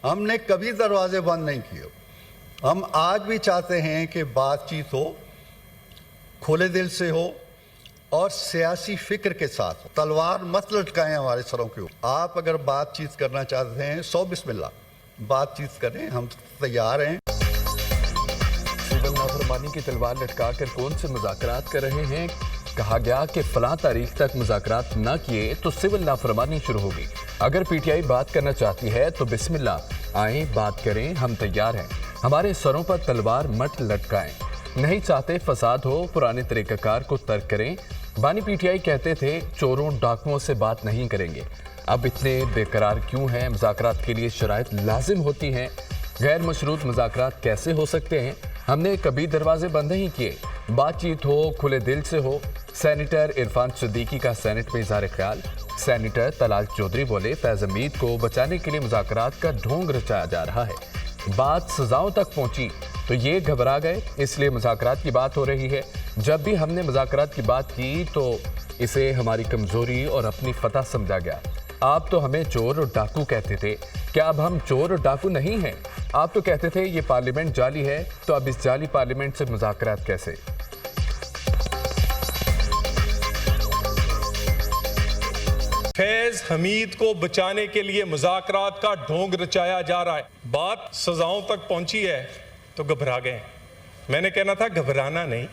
हमने कभी दरवाजे बंद नहीं किए। हम आज भी चाहते हैं कि बातचीत हो, खुले दिल से हो और सियासी फिक्र के साथ हो। तलवार मत लटकाएं हमारे सरों के ऊपर। आप अगर बातचीत करना चाहते हैं, सो बिस्मिल्लाह, बातचीत करें, हम तैयार हैं। सिविल नाफरमानी की तलवार लटकाकर कौन से मुज़ाकरात कर रहे हैं? कहा गया कि फलां तारीख तक मुज़ाकरात न किए तो सिविल नाफरमानी शुरू होगी। अगर पीटीआई बात करना चाहती है तो बिस्मिल्लाह, आए बात करें, हम तैयार हैं। हमारे सरों पर तलवार मत लटकाएं। नहीं चाहते फसाद हो, पुराने तरीक़ाकार को तर्क करें। बानी पीटीआई कहते थे चोरों डाकुओं से बात नहीं करेंगे। अब इतने बेकरार क्यों हैं? मुज़ाकरात के लिए शराइत लाजिम होती हैं। गैर मशरूत मुज़ाकरात कैसे हो सकते हैं? हमने कभी दरवाजे बंद नहीं किए। बातचीत हो, खुले दिल से हो। सेनेटर इरफान सिद्दीकी का सेनेट में इज़हार ख्याल। सेनेटर तलाल चौधरी बोले फैज़ हमीद को बचाने के लिए मुज़ाकरात का ढोंग रचाया जा रहा है। बात सजाओं तक पहुंची तो ये घबरा गए, इसलिए मुज़ाकरात की बात हो रही है। जब भी हमने मुज़ाकरात की बात की तो इसे हमारी कमज़ोरी और अपनी फतह समझा गया। आप तो हमें चोर और डाकू कहते थे, क्या अब हम चोर और डाकू नहीं हैं? आप तो कहते थे ये पार्लियामेंट जाली है, तो अब इस जाली पार्लियामेंट से मुज़ाकरात कैसे? फैज हमीद को बचाने के लिए मुज़ाकरात का ढोंग रचाया जा रहा है। बात सजाओं तक पहुंची है तो घबरा गए। मैंने कहना था घबराना नहीं,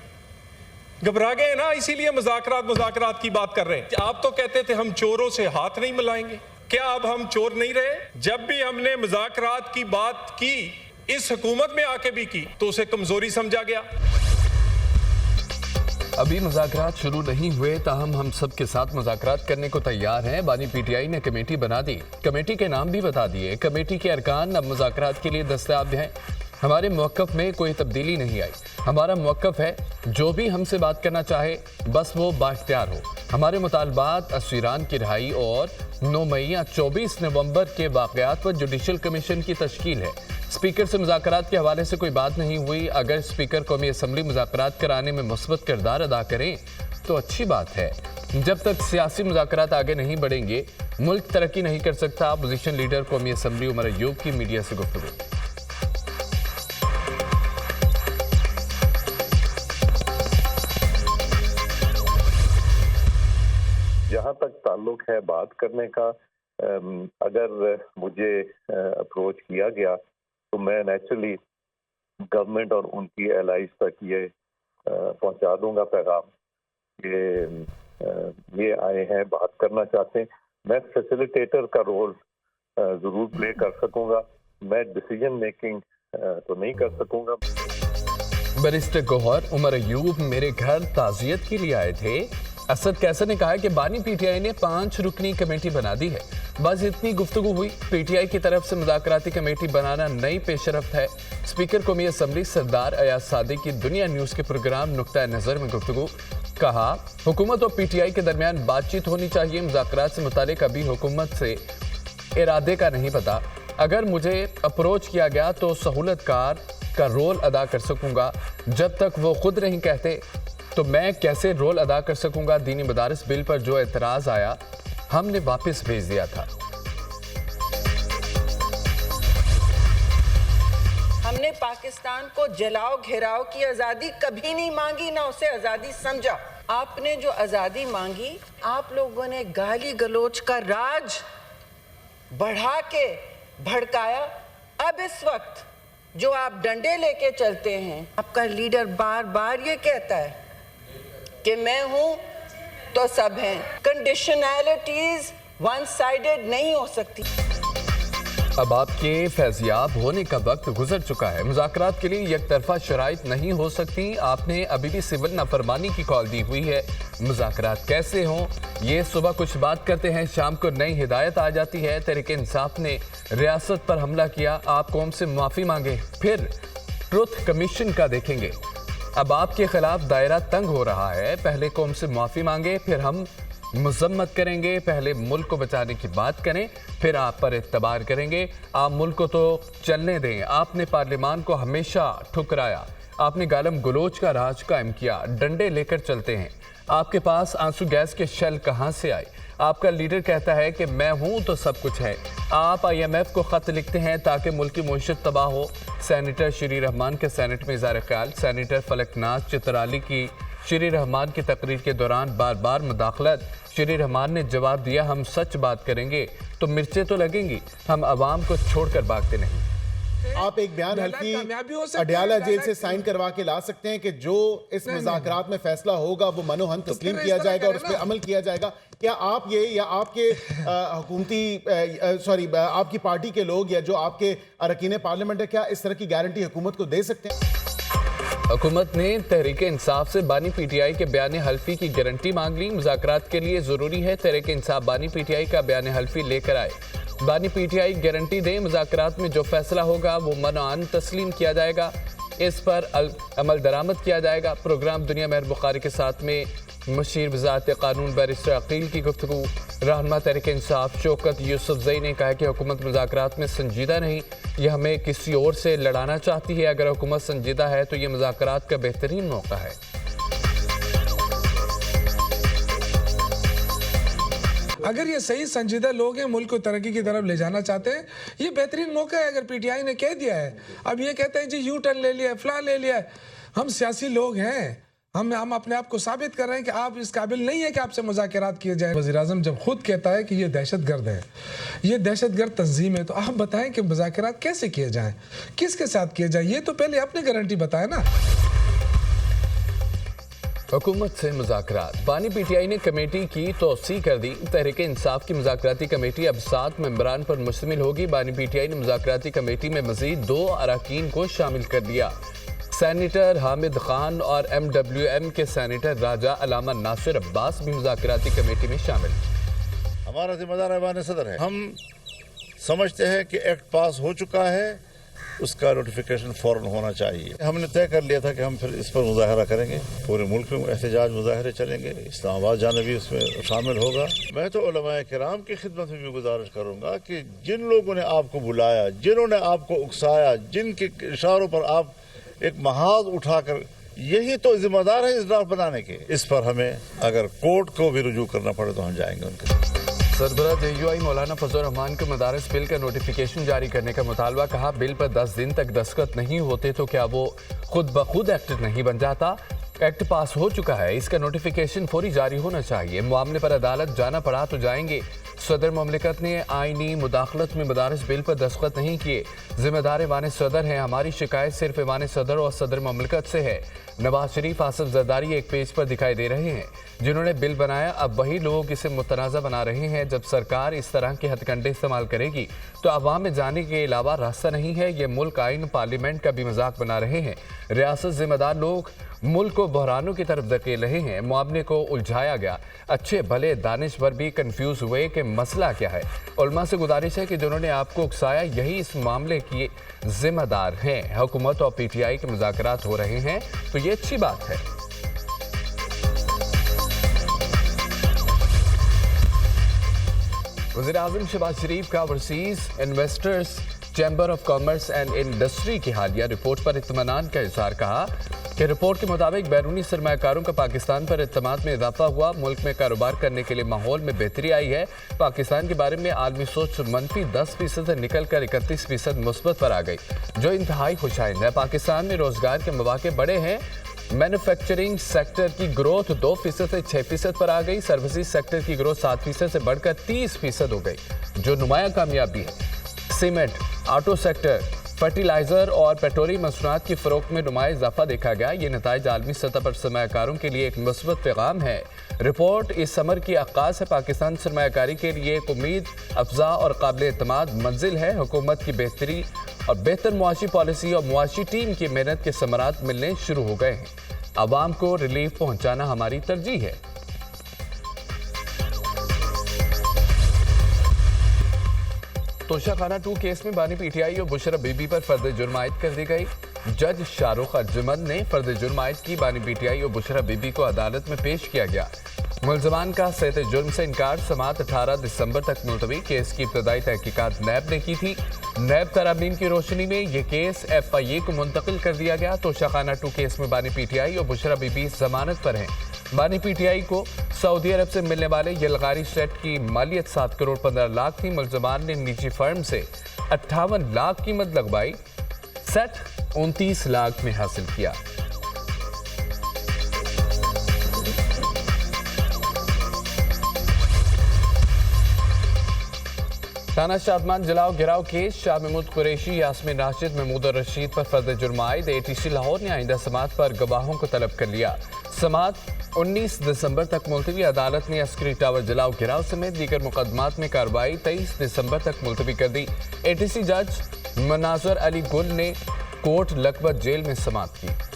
घबरा गए ना, इसीलिए मुज़ाकरात की बात कर रहे हैं। आप तो कहते थे हम चोरों से हाथ नहीं मिलाएंगे, क्या अब हम चोर नहीं रहे? जब भी हमने मुज़ाकरात की बात की, इस हुकूमत में आके भी की, तो उसे कमजोरी समझा गया। अभी मुज़ाकरात शुरू नहीं हुए, ताहम हम सब के साथ मुज़ाकरात करने को तैयार हैं। बानी पीटीआई ने कमेटी बना दी, कमेटी के नाम भी बता दिए। कमेटी के अरकान अब मुज़ाकरात के लिए दस्तयाब हैं। हमारे मौक़िफ़ में कोई तब्दीली नहीं आई। हमारा मौक़िफ़ है जो भी हमसे बात करना चाहे बस वो बाख्तियार हो। हमारे मुतालबात असीरान की रिहाई और 9 मई या 24 नवंबर के वाक़यात पर जुडिशल कमीशन की तश्कील है। स्पीकर से मुज़ाकरात के हवाले से कोई बात नहीं हुई। अगर स्पीकर कौमी असम्बली मुज़ाकरात कराने में मुस्बत किरदार अदा करें तो अच्छी बात है। जब तक सियासी मुज़ाकरात आगे नहीं बढ़ेंगे, मुल्क तरक्की नहीं कर सकता। अपोजिशन लीडर कौमी असम्बली उमर अयूब की मीडिया से गुफ्तगू। जहाँ तक ताल्लुक है बात करने का, अगर मुझे अप्रोच किया गया तो मैं नेचुरली गवर्नमेंट और उनकी एलाइज तक ये पहुँचा दूंगा पैगाम कि ये आए हैं, बात करना चाहते हैं। मैं फैसिलिटेटर का रोल ज़रूर प्ले कर सकूंगा, मैं डिसीजन मेकिंग तो नहीं कर सकूंगा। बैरिस्टर गौहर उमर अयूब मेरे घर ताज़ियत के लिए आए थे। असद कैसर ने कहा कि बानी पीटीआई ने 5 रुकनी कमेटी बना दी है। बस इतनी गुफ्तगू हुई। पीटीआई की तरफ से मुज़ाकराती कमेटी बनाना नई पेशरफ्त है। स्पीकर कौमी असम्बली सरदार अयाज सादिक की दुनिया न्यूज़ के प्रोग्राम नुक्ता नज़र में गुफ्तगू। कहा हुकूमत और पीटीआई के दरमियान बातचीत होनी चाहिए। मुज़ाकरात से मुतालिक अभी हुकूमत से इरादे का नहीं पता। अगर मुझे अप्रोच किया गया तो सहूलतकार का रोल अदा कर सकूंगा। जब तक वो खुद नहीं कहते तो मैं कैसे रोल अदा कर सकूंगा? दीनी मदारिस बिल पर जो एतराज़ आया हमने वापस भेज दिया था। हमने पाकिस्तान को जलाओ घेराव की आज़ादी कभी नहीं मांगी, ना उसे आज़ादी समझा। आपने जो आज़ादी मांगी, आप लोगों ने गाली गलोच का राज बढ़ा के भड़काया। अब इस वक्त जो आप डंडे लेके चलते हैं, आपका लीडर बार बार ये कहता है कि मैं हूं तो सब हैं। कंडीशनैलिटीज वन साइडेड नहीं हो सकती। अब आपके फैज़याब होने का वक्त गुजर चुका है। मुज़ाकरात के लिए एक तरफा शराइत नहीं हो सकती। आपने अभी भी सिविल नाफरमानी की कॉल दी हुई है। मुज़ाकरात कैसे हों? ये सुबह कुछ बात करते हैं, शाम को नई हिदायत आ जाती है। तहरीक इंसाफ ने रियासत पर हमला किया, आप कौम से माफ़ी मांगे, फिर ट्रुथ कमीशन का देखेंगे। अब आपके खिलाफ दायरा तंग हो रहा है। पहले कौम से माफ़ी मांगे, फिर हम मजम्मत करेंगे। पहले मुल्क को बचाने की बात करें, फिर आप पर एतबार करेंगे। आप मुल्क को तो चलने दें। आपने पार्लियामान को हमेशा ठुकराया। आपने गालम गलोच का राज कायम किया। डंडे लेकर चलते हैं। आपके पास आंसू गैस के शेल कहां से आए? आपका लीडर कहता है कि मैं हूं तो सब कुछ है। आप IMF को खत लिखते हैं ताकि मुल्क की मईशत तबाह हो। सेनेटर शरी रहमान के सेनेट में इज़हार ख्याल। सेनेटर फलकनाज चित्राली की शरी रहमान की तकरीर के दौरान बार बार मुदाखलत। शरी रहमान ने जवाब दिया, हम सच बात करेंगे तो मिर्चें तो लगेंगी, हम आवाम को छोड़कर भागते नहीं। आप एक बयान हल्की कामयाबी हो सकती है, अडयाला जेल से डायलॉग साइन करवा के ला सकते हैं कि जो इस नहीं, मुज़ाकरात में फैसला होगा वो मनोहन तस्लीम फिर किया इस तरह जाएगा और उस करें पर ना। अमल किया जाएगा। क्या आप ये या आपके आपकी पार्टी के लोग या जो आपके अरकान पार्लियामेंट है, क्या इस तरह की गारंटी हुकूमत को दे सकते हैं? हुकूमत ने तहरीक इंसाफ से बानी PTI के बयान हल्फी की गारंटी मांग ली। मुज़ाकरात के लिए जरूरी है तहरीक इंसाफ बानी PTI का बयान हल्फी लेकर आए। बानी PTI गारंटी दें, मुज़ाकरात में जो फैसला होगा वो मनआन तस्लीम किया जाएगा, इस पर अमल दरामद किया जाएगा। प्रोग्राम दुनिया मेहर बुखारी के साथ में मशीर वज़ारत कानून बैरिस्टर अकील की गुफ्तगू। रहनुमा तहरीक इंसाफ शौकत यूसुफजई ने कहा कि हुकूमत मुज़ाकरात में संजीदा नहीं, यह हमें किसी और से लड़ाना चाहती है। अगर हुकूमत संजीदा है तो ये मुज़ाकरात का बेहतरीन मौका है। अगर ये सही संजीदा लोग हैं, मुल्क को तरक्की की तरफ ले जाना चाहते हैं, ये बेहतरीन मौका है। अगर PTI ने कह दिया है, अब ये कहते हैं जी यू टर्न ले लिया, फला ले लिया, हम सियासी लोग हैं, हम अपने आप को साबित कर रहे हैं कि आप इस काबिल नहीं है कि आपसे मुज़ाकरात किए जाए। वज़ीर-ए-आज़म जब खुद कहता है कि ये दहशतगर्द है, ये दहशतगर्द तंजीम है, तो आप बताएं कि मुज़ाकरात कैसे किए जाएं, किसके साथ किए जाए, ये तो पहले अपनी गारंटी बताए ना। हुकूमत से मुज़ाकरात। बानी PTI ने कमेटी की तोसी कर दी। तहरीक इंसाफ की मुज़ाकराती कमेटी अब 7 मेंबरान पर मुश्तमिल होगी। बानी PTI ने मुज़ाकराती कमेटी में मज़ीद 2 अरकान को शामिल कर दिया। सेनेटर हामिद खान और MWM के सेनेटर राजा अलामा नासिर अब्बास भी मुज़ाकराती कमेटी में शामिल। हमारा जिम्मेदार ऐवान सदर है। हम समझते हैं कि एक्ट पास हो चुका है, उसका नोटिफिकेशन फौरन होना चाहिए। हमने तय कर लिया था कि हम फिर इस पर मुजाहरा करेंगे, पूरे मुल्क में एहतजाज मुजाहरे चलेंगे, इस्लामाबाद जाना भी उसमें शामिल होगा। मैं तो उलमाए किराम की खिदमत में भी गुजारिश करूंगा कि जिन लोगों ने आपको बुलाया, जिन्होंने आपको उकसाया, जिनके इशारों पर आप एक महाज उठाकर, यही तो जिम्मेदार है इस ड्राफ्ट बनाने के। इस पर हमें अगर कोर्ट को भी रुजू करना पड़े तो हम जाएंगे उनके। सरबराह JUI मौलाना फजल रहमान को मदारस बिल का नोटिफिकेशन जारी करने का मुतालबा। कहा, बिल पर 10 दिन तक दस्तखत नहीं होते तो क्या वो खुद ब खुद एक्ट नहीं बन जाता? एक्ट पास हो चुका है, इसका नोटिफिकेशन फौरी जारी होना चाहिए। मामले पर अदालत जाना पड़ा तो जाएंगे। सदर ममलिकत ने आईनी मुदाखलत में मदारस बिल पर दस्तखत नहीं किए। जिम्मेदार ऐवान सदर हैं। हमारी शिकायत सिर्फ ऐवान सदर और सदर ममलिकत से है। नवाज शरीफ, आसिफ जरदारी एक पेज पर दिखाई दे रहे हैं। जिन्होंने बिल बनाया, अब वही लोग इसे मुतनाज़ा बना रहे हैं। जब सरकार इस तरह के हथकंडे इस्तेमाल करेगी तो अवाम में जाने के अलावा रास्ता नहीं है। ये मुल्क आइन पार्लियामेंट का भी मजाक बना रहे हैं। रियासत जिम्मेदार लोग मुल्क को बहरानों की तरफ धकेल रहे हैं। मुआवने को उलझाया गया। अच्छे भले दानिशवर भी कंफ्यूज हुए कि मसला क्या है। उलमा से गुजारिश है कि जिन्होंने आपको उकसाया यही इस मामले की जिम्मेदार हैं। हुकूमत और PTI के मुज़ाकरात हो रहे हैं तो ये अच्छी बात है। वज़ीर-ए-आज़म शहबाज शरीफ का overseas investors chamber of commerce and industry की हालिया रिपोर्ट पर इत्मीनान का इज़हार। कहा कि रिपोर्ट के मुताबिक बैरूनी सरमायाकारों का पाकिस्तान पर एतमाद में इजाफा हुआ। मुल्क में कारोबार करने के लिए माहौल में बेहतरी आई है। पाकिस्तान के बारे में आलमी सोच मनफी 10% से निकल कर 31% मुस्बत पर आ गई, जो इंतहाई खुशाइंद है। पाकिस्तान में रोजगार के मौके बढ़े हैं। मैन्युफैक्चरिंग सेक्टर की ग्रोथ 2% से 6% पर आ गई। सर्विसेज सेक्टर की ग्रोथ 7% से बढ़कर 30% हो गई, जो नुमाया कामयाबी है। सीमेंट, ऑटो सेक्टर, फर्टिलाइजर और पेट्रोलियम मसनूआत की फरोख्त में नुमाया इजाफा देखा गया। ये नताइज आलमी सतह पर सरमायाकारों के लिए एक मुस्बत पैगाम है। रिपोर्ट इस समर की आगाज है। पाकिस्तान सरमायाकारी के लिए एक उम्मीद अफजा और काबिल एतमाद मंजिल है। हुकूमत की बेहतरी और बेहतर मुआशी पॉलिसी और मुआशी टीम की मेहनत के समरात मिलने शुरू हो गए हैं। आवाम को रिलीफ पहुंचाना हमारी तरजीह है। तोशाखाना 2 केस में बानी PTI और बुशरा बीबी पर फर्द जुर्म आयद कर दी गई। जज शाहरुख अर्जुमन ने फर्द जुर्म आयद की। बानी PTI और बुशरा बीबी को अदालत में पेश किया गया। मुलजमान का सेहत जुर्म से इनकार। समात 18 दिसंबर तक मुलतवी। केस की इब्तदाई तहकीकात नैब ने की थी। नैब तरामीम की रोशनी में यह केस FIA को मुंतकिल कर दिया गया। तोशाखाना 2 केस में बानी PTI और बुशरा बीबी जमानत पर हैं। बानी पीटीआई को सऊदी अरब से मिलने वाले यलगारी सेट की मालियत 7 करोड़ 15 लाख थी। मुलजमान ने निजी फर्म से 58 लाख कीमत लगवाई, सेट 29 लाख में हासिल किया। थाना शादमान जलाओ गिराव केस शाह महमूद कुरैशी, यास्मीन राशिद, महमूद और रशीद पर फर्द जुर्म आयद। एटीसी लाहौर ने आइंदा समात पर गवाहों को तलब कर लिया। समात 19 दिसंबर तक मुलतवी। अदालत ने अस्करी टावर जलाओ गिराव समेत दीगर मुकदमात में कार्रवाई 23 दिसंबर तक मुलतवी कर दी। एटीसी जज मनाजर अली गुल ने कोट लखपत जेल में समात की।